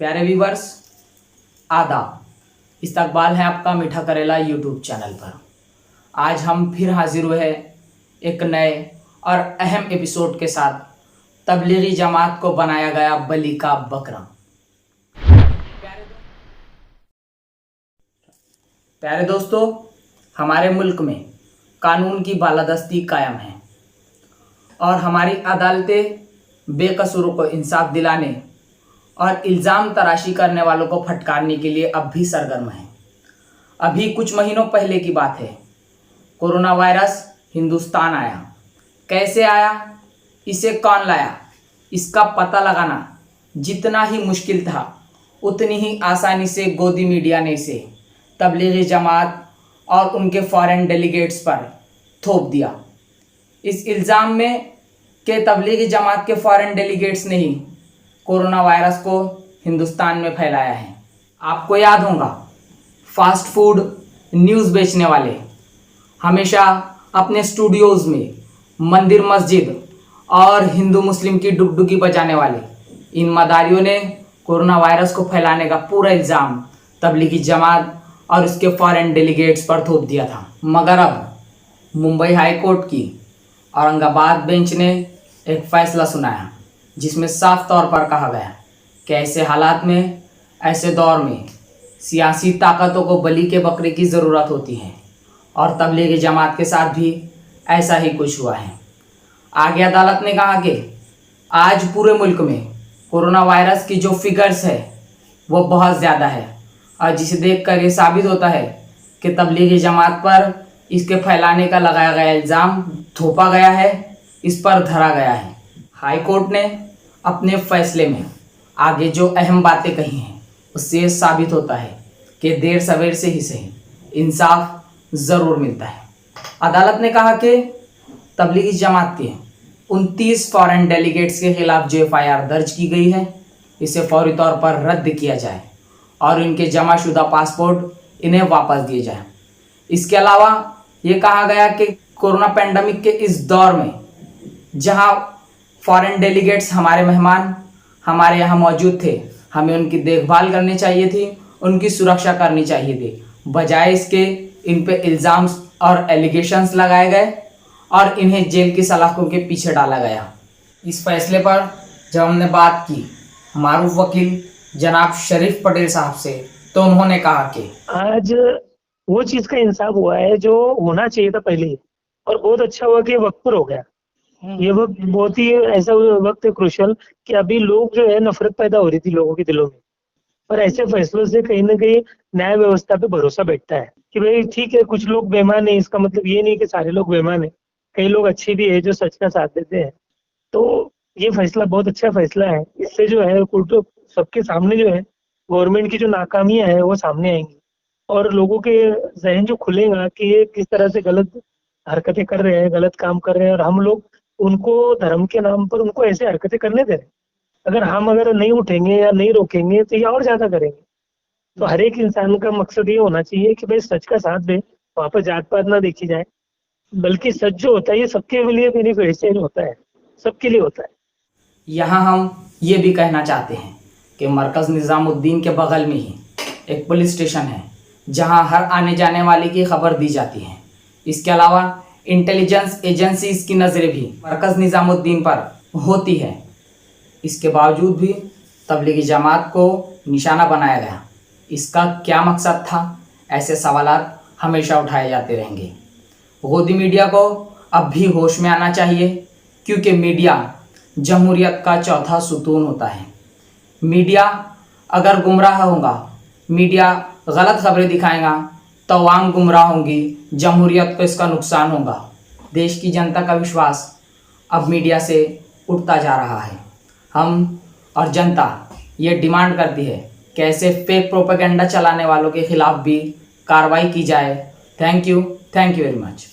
प्यारे व्यूवर्स, आदाब। इस्तकबाल है आपका मीठा करेला यूट्यूब चैनल पर। आज हम फिर हाजिर हुए हैं एक नए और अहम एपिसोड के साथ। तबलीगी जमात को बनाया गया बलि का बकरा। प्यारे दोस्तों, हमारे मुल्क में कानून की बालादस्ती कायम है और हमारी अदालतें बेकसूरों को इंसाफ दिलाने और इल्ज़ाम तराशी करने वालों को फटकारने के लिए अब भी सरगर्म हैं। अभी कुछ महीनों पहले की बात है, कोरोना वायरस हिंदुस्तान आया। कैसे आया, इसे कौन लाया, इसका पता लगाना जितना ही मुश्किल था, उतनी ही आसानी से गोदी मीडिया ने इसे तबलीगी जमात और उनके फॉरेन डेलीगेट्स पर थोप दिया। इस इल्ज़ाम में कि तबलीगी जमात के फॉरेन डेलीगेट्स ने ही कोरोना वायरस को हिंदुस्तान में फैलाया है। आपको याद होगा, फास्ट फूड न्यूज़ बेचने वाले हमेशा अपने स्टूडियोज़ में मंदिर मस्जिद और हिंदू मुस्लिम की डुगडुगी बजाने वाले इन मदारियों ने कोरोना वायरस को फैलाने का पूरा इल्ज़ाम तबलीगी जमात और उसके फॉरेन डेलीगेट्स पर थोप दिया था। मगर अब मुंबई हाई कोर्ट की औरंगाबाद बेंच ने एक फ़ैसला सुनाया जिसमें साफ तौर पर कहा गया कि ऐसे हालात में, ऐसे दौर में सियासी ताकतों को बलि के बकरे की ज़रूरत होती है और तबलीगी जमात के साथ भी ऐसा ही कुछ हुआ है। आगे अदालत ने कहा कि आज पूरे मुल्क में कोरोना वायरस की जो फिगर्स है वो बहुत ज़्यादा है और जिसे देखकर ये साबित होता है कि तबलीगी जमात पर इसके फैलाने का लगाया गया इल्ज़ाम थोपा गया है, इस पर धरा गया है। हाई कोर्ट ने अपने फैसले में आगे जो अहम बातें कही हैं उससे ये साबित होता है कि देर सवेर से ही सही इंसाफ ज़रूर मिलता है। अदालत ने कहा कि तबलीगी जमात के 29 फॉरेन डेलीगेट्स के खिलाफ जो FIR दर्ज की गई है इसे फौरी तौर पर रद्द किया जाए और इनके जमाशुदा पासपोर्ट इन्हें वापस दिए जाए। इसके अलावा ये कहा गया कि कोरोना पेंडेमिक के इस दौर में जहां फॉरेन डेलीगेट्स हमारे मेहमान हमारे यहाँ मौजूद थे, हमें उनकी देखभाल करनी चाहिए थी, उनकी सुरक्षा करनी चाहिए थी। बजाय इसके इन पे इल्ज़ाम और एलिगेशंस लगाए गए और इन्हें जेल की सलाखों के पीछे डाला गया। इस फैसले पर जब हमने बात की मारूफ वकील जनाब शरीफ पटेल साहब से, तो उन्होंने कहा कि आज वो चीज का इंसाफ हुआ है जो होना चाहिए था पहले ही, और बहुत अच्छा हुआ कि ये वक्त पर हो गया। ये वक्त बहुत ही ऐसा वक्त है क्रूशल कि अभी लोग जो है नफरत पैदा हो रही थी लोगों के दिलों में, और ऐसे फैसलों से कहीं ना कहीं न्याय व्यवस्था पे भरोसा बैठता है कि भाई ठीक है, कुछ लोग बेईमान है, इसका मतलब ये नहीं कि सारे लोग बेईमान है, कई लोग अच्छे भी है जो सच का साथ देते हैं। तो ये फैसला बहुत अच्छा फैसला है। इससे जो है कोर्ट सबके सामने जो है गवर्नमेंट की जो नाकामियां है वो सामने आएंगी और लोगों के जहन जो खुलेगा कि ये किस तरह से गलत हरकतें कर रहे हैं, गलत काम कर रहे हैं, और हम लोग उनको धर्म के नाम पर उनको ऐसे हरकतें करने दे रहे हैं। अगर नहीं उठेंगे या नहीं रोकेंगे तो ये और ज्यादा करेंगे। तो हर एक इंसान का मकसद ये होना चाहिए कि भाई सच का साथ दे, वहां पर जात पात ना देखी जाए, बल्कि सच जो होता है ये सबके लिए बेनिफिशियल होता है, सबके लिए होता है। यहाँ हम ये भी कहना चाहते हैं कि मरकज़ निज़ामुद्दीन के बगल में ही एक पुलिस स्टेशन है जहाँ हर आने जाने वाले की खबर दी जाती है। इसके अलावा इंटेलिजेंस एजेंसीज की नज़रें भी मरकज़ निज़ामुद्दीन पर होती है। इसके बावजूद भी तबलीगी जमात को निशाना बनाया गया। इसका क्या मकसद था? ऐसे सवालात हमेशा उठाए जाते रहेंगे। गोदी मीडिया को अब भी होश में आना चाहिए, क्योंकि मीडिया जमहूरियत का चौथा सुतून होता है। मीडिया अगर गुमराह होगा, मीडिया गलत खबरें दिखाएगा तो अवाम गुमराह होंगी, जमहूरियत को इसका नुकसान होगा। देश की जनता का विश्वास अब मीडिया से उठता जा रहा है। हम और जनता ये डिमांड करती है कि ऐसे फेक प्रोपेगेंडा चलाने वालों के खिलाफ भी कार्रवाई की जाए। Thank you very much.